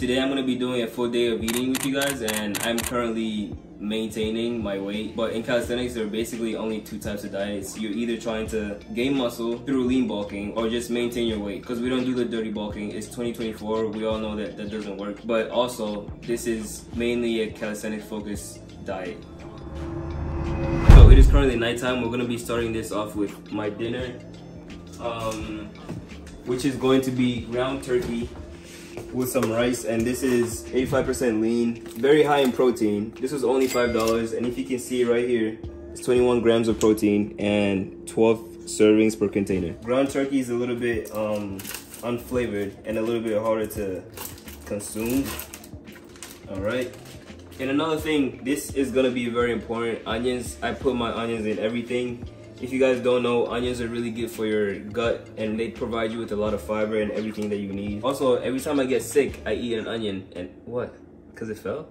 Today I'm going to be doing a full day of eating with you guys, and I'm currently maintaining my weight. But in calisthenics, there are basically only two types of diets. You're either trying to gain muscle through lean bulking or just maintain your weight, because we don't do the dirty bulking. It's 2024. We all know that that doesn't work. But also, this is mainly a calisthenics focused diet. So it is currently nighttime. We're going to be starting this off with my dinner, which is going to be ground turkey with some rice, and this is 85% lean, very high in protein. This was only $5, and if you can see right here, it's 21 grams of protein and 12 servings per container. Ground turkey is a little bit unflavored and a little bit harder to consume. All right. And another thing, this is gonna be very important, onions. I put my onions in everything. If you guys don't know, onions are really good for your gut, and they provide you with a lot of fiber and everything that you need. Also, every time I get sick, I eat an onion. And what? Because it fell?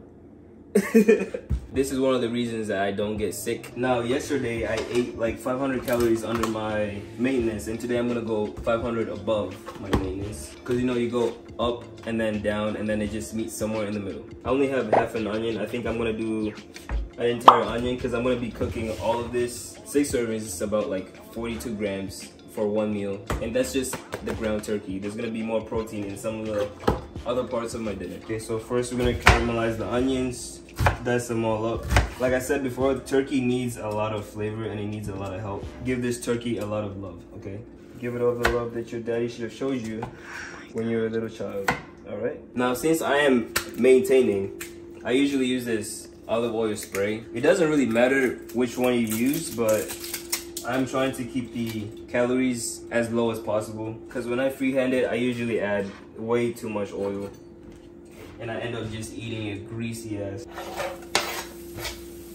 This is one of the reasons that I don't get sick. Now, yesterday I ate like 500 calories under my maintenance, and today I'm gonna go 500 above my maintenance. Because you know, you go up and then down, and then it just meets somewhere in the middle. I only have half an onion. I think I'm gonna do an entire onion because I'm gonna be cooking all of this. 6 servings is about like 42 grams for one meal, and that's just the ground turkey. There's gonna be more protein in some of the other parts of my dinner. Okay, so first we're gonna caramelize the onions, dice them all up. Like I said before, the turkey needs a lot of flavor and it needs a lot of help. Give this turkey a lot of love, okay? Give it all the love that your daddy should have showed you when you were a little child, all right? Now, since I am maintaining, I usually use this olive oil spray. It doesn't really matter which one you use, but I'm trying to keep the calories as low as possible, because when I freehand it, I usually add way too much oil and I end up just eating a greasy ass.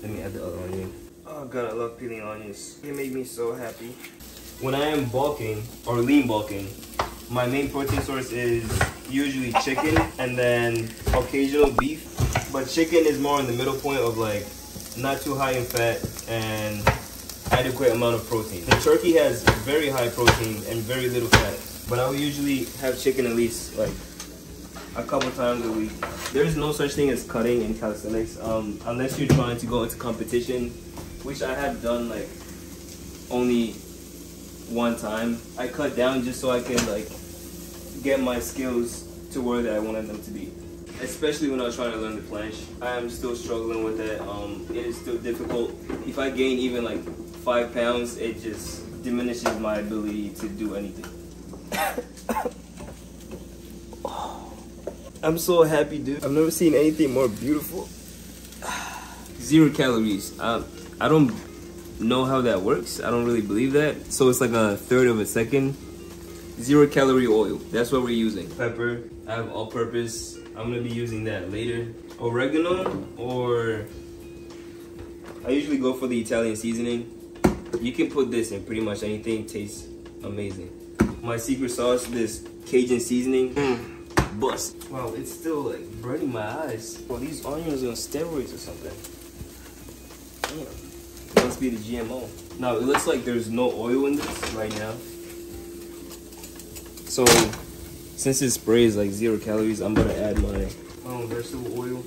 Let me add the other onion. Oh god, I love peeling onions. It made me so happy. When I am bulking or lean bulking, my main protein source is usually chicken and then occasional beef. But chicken is more in the middle point of like not too high in fat and adequate amount of protein. The turkey has very high protein and very little fat, but I will usually have chicken at least like a couple times a week. There is no such thing as cutting in calisthenics unless you're trying to go into competition, which I have done like only one time. I cut down just so I can like get my skills to where that I wanted them to be. Especially when I was trying to learn the planche. I am still struggling with that. It is still difficult. If I gain even like 5 pounds, it just diminishes my ability to do anything. I'm so happy, dude. I've never seen anything more beautiful. 0 calories. I don't know how that works. I don't really believe that. So it's like a third of a second. 0 calorie oil. That's what we're using. Pepper. I have all-purpose. I'm gonna be using that later. Oregano, or I usually go for the Italian seasoning. You can put this in pretty much anything. It tastes amazing. My secret sauce, this Cajun seasoning. Bust. Wow, it's still like burning my eyes. Well, these onions are on steroids or something. Damn. It must be the GMO. Now, it looks like there's no oil in this right now. So, since this spray is like 0 calories, I'm gonna add my vegetable oil.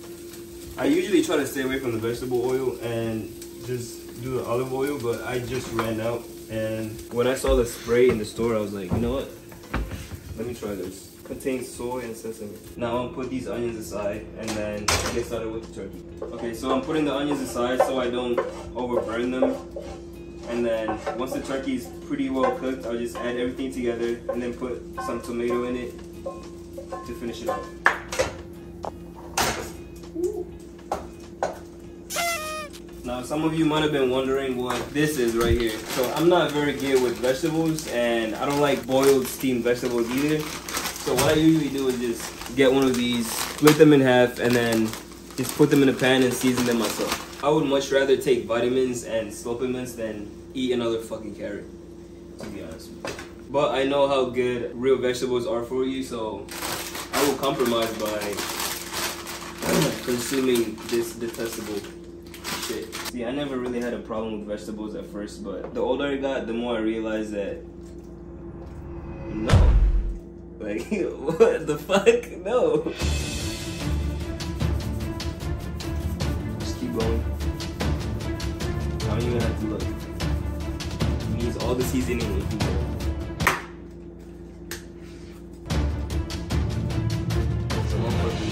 I usually try to stay away from the vegetable oil and just do the olive oil, but I just ran out. And when I saw the spray in the store, I was like, you know what? Let me try this. Contains soy and sesame. Now I'm gonna put these onions aside and then get started with the turkey. Okay, so I'm putting the onions aside so I don't overburn them. And then once the turkey is pretty well cooked, I'll just add everything together and then put some tomato in it to finish it off. Now, some of you might have been wondering what this is right here. So I'm not very good with vegetables, and I don't like boiled steamed vegetables either. So what I usually do is just get one of these, split them in half, and then just put them in a pan and season them myself. I would much rather take vitamins and supplements than eat another fucking carrot, to be honest with you. But I know how good real vegetables are for you, so I will compromise by consuming this detestable shit. See, I never really had a problem with vegetables at first, but the older I got, the more I realized that no. Like, what the fuck? No. seasoning if you will. So one portion,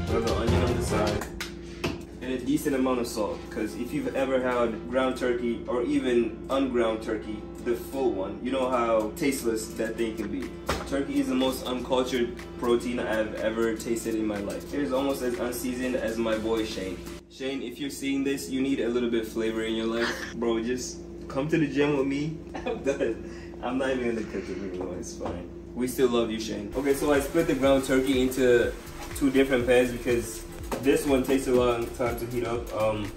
another onion on the side, and a decent amount of salt. Because if you've ever had ground turkey or even unground turkey, the full one, you know how tasteless that thing can be. Turkey is the most uncultured protein I've ever tasted in my life. It is almost as unseasoned as my boy Shane. Shane, if you're seeing this, you need a little bit of flavor in your life. Bro, just come to the gym with me. I'm done. I'm not even gonna cook it anymore, it's fine. We still love you, Shane. Okay, so I split the ground turkey into 2 different pans because this one takes a long time to heat up.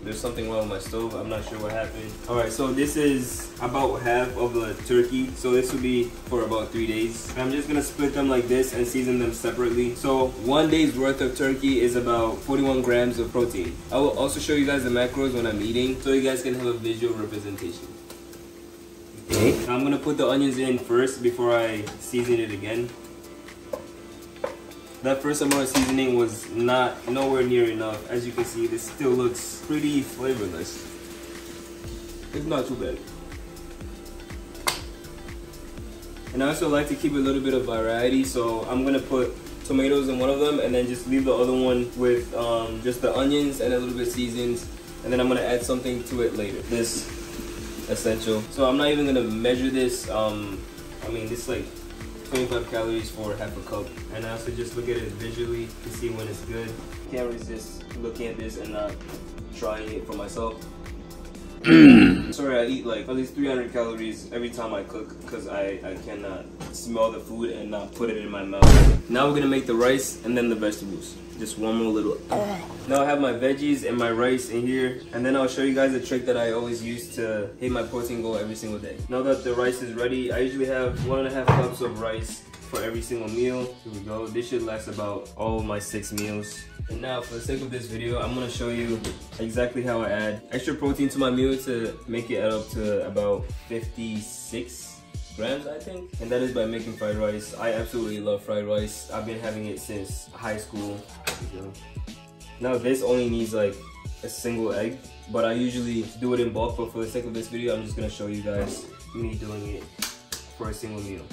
There's something wrong with my stove. I'm not sure what happened. All right, so this is about half of the turkey. So this will be for about 3 days. I'm just gonna split them like this and season them separately. So 1 day's worth of turkey is about 41 grams of protein. I will also show you guys the macros when I'm eating so you guys can have a visual representation. Okay. I'm gonna put the onions in first before I season it again. That first amount of seasoning was nowhere near enough. As you can see, this still looks pretty flavorless. It's not too bad. And I also like to keep a little bit of variety, so I'm gonna put tomatoes in one of them and then just leave the other one with just the onions and a little bit seasoned. And then I'm gonna add something to it later. This essential. So I'm not even gonna measure this. I mean, this is like 25 calories for half a cup. And I also just look at it visually to see when it's good. Can't resist looking at this and not trying it for myself. Sorry, I eat like at least 300 calories every time I cook because I cannot smell the food and not put it in my mouth. Now we're gonna make the rice and then the vegetables. Just one more little. Now I have my veggies and my rice in here, and then I'll show you guys a trick that I always use to hit my protein goal every single day. Now that the rice is ready, I usually have 1.5 cups of rice for every single meal. Here we go. This should last about all of my 6 meals. And now for the sake of this video, I'm gonna show you exactly how I add extra protein to my meal to make it add up to about 56 grams, I think. And that is by making fried rice. I absolutely love fried rice. I've been having it since high school. Now this only needs like a single egg, but I usually do it in bulk, but for the sake of this video, I'm just gonna show you guys me doing it for a single meal.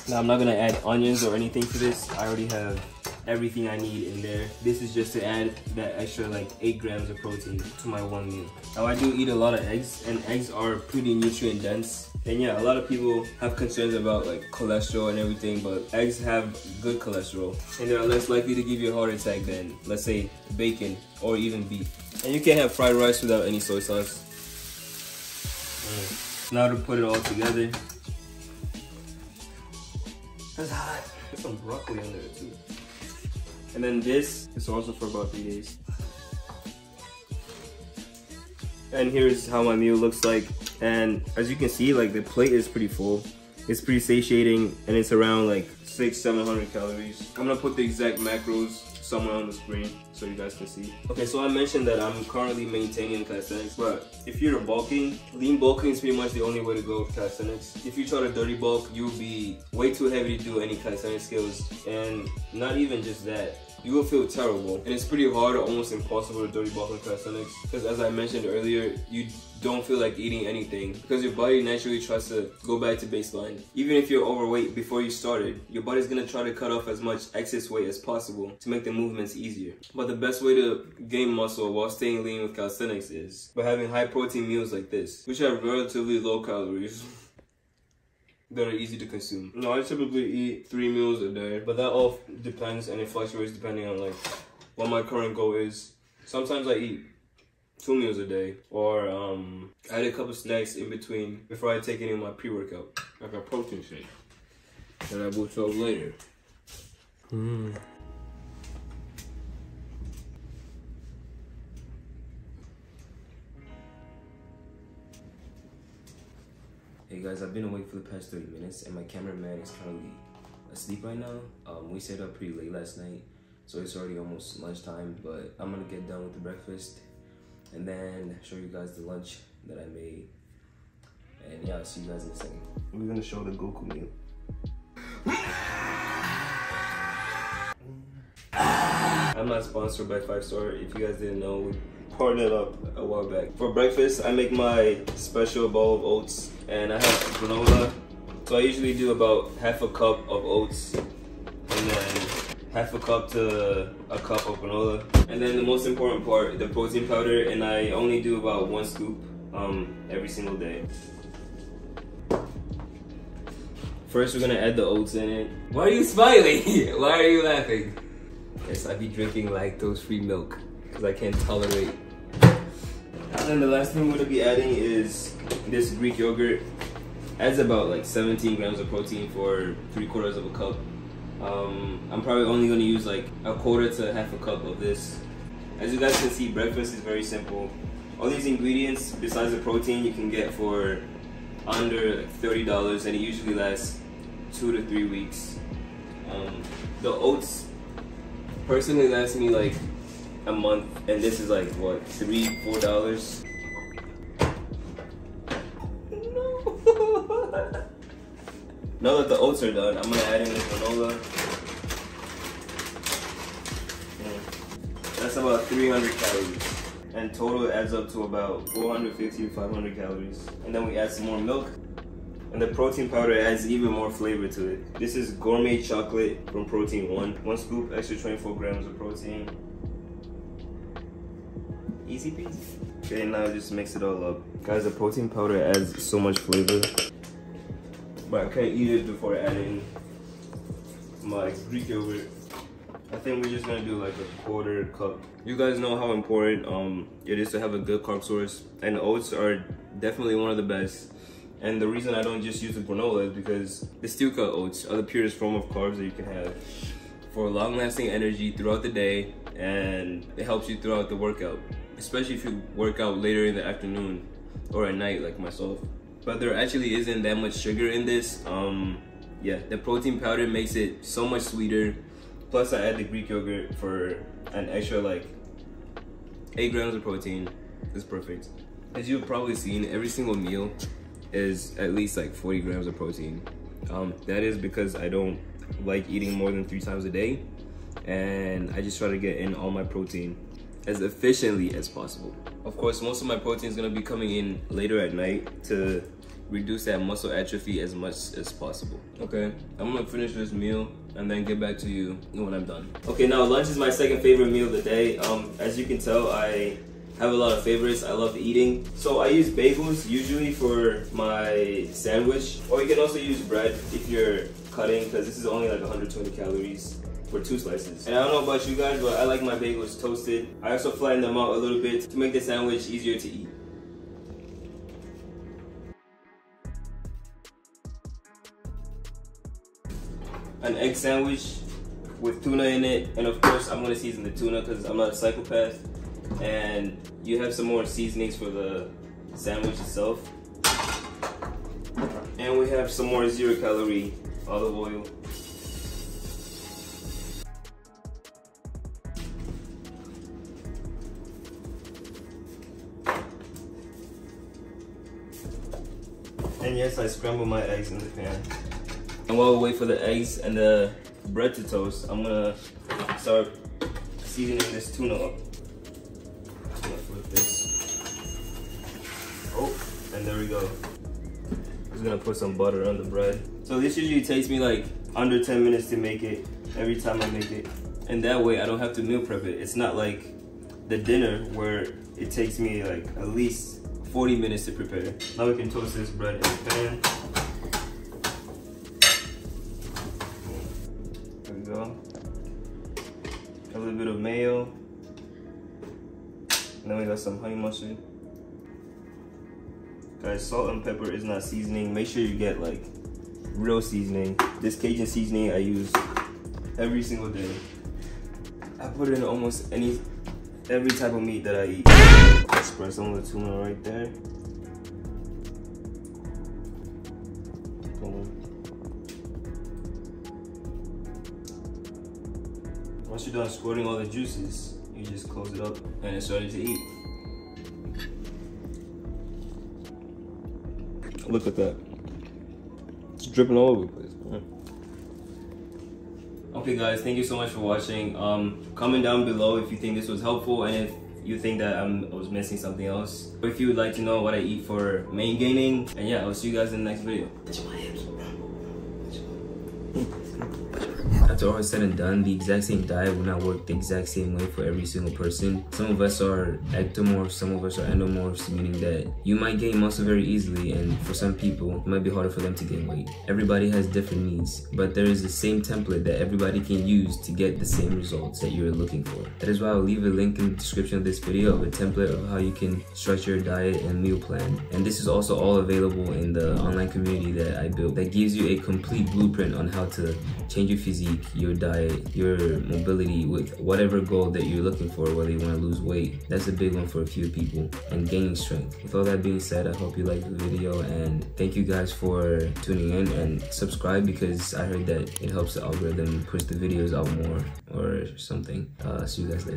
Now I'm not gonna add onions or anything to this. I already have everything I need in there. This is just to add that extra like 8 grams of protein to my one meal. Now I do eat a lot of eggs, and eggs are pretty nutrient dense. And yeah, a lot of people have concerns about like cholesterol and everything, but eggs have good cholesterol and they are less likely to give you a heart attack than, let's say, bacon or even beef. And you can't have fried rice without any soy sauce. Now to put it all together. That's hot. There's some broccoli under there too. And then this is also for about 3 days. And here's how my meal looks like. And as you can see, like the plate is pretty full. It's pretty satiating, and it's around like 600-700 calories. I'm gonna put the exact macros somewhere on the screen so you guys can see. Okay, so I mentioned that I'm currently maintaining calisthenics, but if you're bulking, lean bulking is pretty much the only way to go with calisthenics. If you try to dirty bulk, you'll be way too heavy to do any calisthenics skills, and not even just that, you will feel terrible. And it's pretty hard or almost impossible to dirty bulk in calisthenics because, as I mentioned earlier, you don't feel like eating anything because your body naturally tries to go back to baseline. Even if you're overweight before you started, your body's gonna try to cut off as much excess weight as possible to make the movements easier. But the best way to gain muscle while staying lean with calisthenics is by having high protein meals like this, which have relatively low calories that are easy to consume. No, I typically eat 3 meals a day, but that all depends and it fluctuates depending on like what my current goal is. Sometimes I eat 2 meals a day, or I add a couple snacks in between before I take any of my pre-workout, like a protein shake that I boost up later. Hey guys, I've been awake for the past 30 minutes and my cameraman is currently asleep right now. We stayed up pretty late last night, so it's already almost lunchtime, but I'm gonna get done with the breakfast and then show you guys the lunch that I made. And yeah, I'll see you guys in a second. We're gonna show the Goku meal. I'm not sponsored by 5 Star. If you guys didn't know, poured it up a while back. For breakfast, I make my special bowl of oats, and I have granola. So I usually do about half a cup of oats, and then half a cup to a cup of granola. And then the most important part, the protein powder, and I only do about 1 scoop every single day. First, we're gonna add the oats in it. Why are you smiling? Why are you laughing? Yes, I be drinking lactose-free milk because I can't tolerate. And then the last thing we're gonna be adding is this Greek yogurt. Adds about like 17 grams of protein for 3/4 of a cup. I'm probably only gonna use like 1/4 to half a cup of this. As you guys can see, breakfast is very simple. All these ingredients, besides the protein, you can get for under like $30, and it usually lasts 2 to 3 weeks. The oats personally lasts me like a month, and this is like what, $3-4. No. Now that the oats are done, I'm gonna add in the granola. That's about 300 calories. And total it adds up to about 450 to 500 calories. And then we add some more milk. And the protein powder adds even more flavor to it. This is gourmet chocolate from Protein One. 1 scoop, extra 24 grams of protein. Easy peasy. Okay, now just mix it all up. Guys, the protein powder adds so much flavor. But I can't eat it before adding my Greek yogurt. I think we're just gonna do like 1/4 cup. You guys know how important it is to have a good carb source, and oats are definitely one of the best. And the reason I don't just use the granola is because the steel cut oats are the purest form of carbs that you can have for long-lasting energy throughout the day, and it helps you throughout the workout, especially if you work out later in the afternoon or at night like myself. But there actually isn't that much sugar in this. Yeah, the protein powder makes it so much sweeter. Plus I add the Greek yogurt for an extra like 8 grams of protein. It's perfect. As you've probably seen, every single meal is at least like 40 grams of protein. That is because I don't like eating more than 3 times a day, and I just try to get in all my protein as efficiently as possible. Of course, most of my protein is gonna be coming in later at night to reduce that muscle atrophy as much as possible. Okay, I'm gonna finish this meal and then get back to you when I'm done. Okay, now lunch is my second favorite meal of the day. As you can tell, I have a lot of favorites. I love eating. So I use bagels usually for my sandwich, or you can also use bread if you're cutting, because this is only like 120 calories for 2 slices. And I don't know about you guys, but I like my bagels toasted. I also flatten them out a little bit to make the sandwich easier to eat. An egg sandwich with tuna in it, and of course I'm gonna season the tuna because I'm not a psychopath. And you have some more seasonings for the sandwich itself. And we have some more 0-calorie olive oil. And yes, I scramble my eggs in the pan. And while we wait for the eggs and the bread to toast, I'm gonna start seasoning this tuna up. Flip this. Oh, and there we go. Just gonna put some butter on the bread. So this usually takes me like under 10 minutes to make it every time I make it. And that way I don't have to meal prep it. It's not like the dinner where it takes me like at least 40 minutes to prepare. Now we can toast this bread in the pan. There we go. A little bit of mayo. And then we got some honey mustard. Guys, salt and pepper is not seasoning. Make sure you get like real seasoning. This Cajun seasoning I use every single day. I put it in almost every type of meat that I eat. Spread some of the tuna right there. Boom. Once you're done squirting all the juices, you just close it up and it's ready to eat. Look at that. It's dripping all over the place. Okay guys, thank you so much for watching. Comment down below if you think this was helpful, and if you think that I was missing something else. If you would like to know what I eat for main gaining, and yeah, I'll see you guys in the next video. After all is said and done, the exact same diet will not work the exact same way for every single person. Some of us are ectomorphs, some of us are endomorphs, meaning that you might gain muscle very easily, and for some people, it might be harder for them to gain weight. Everybody has different needs, but there is the same template that everybody can use to get the same results that you're looking for. That is why I'll leave a link in the description of this video of a template of how you can structure your diet and meal plan. And this is also all available in the online community that I built that gives you a complete blueprint on how to change your physique, your diet, your mobility with whatever goal that you're looking for, whether you want to lose weight. That's a big one for a few people, and gaining strength. With all that being said, I hope you liked the video, and thank you guys for tuning in, and subscribe because I heard that it helps the algorithm push the videos out more or something. See you guys later.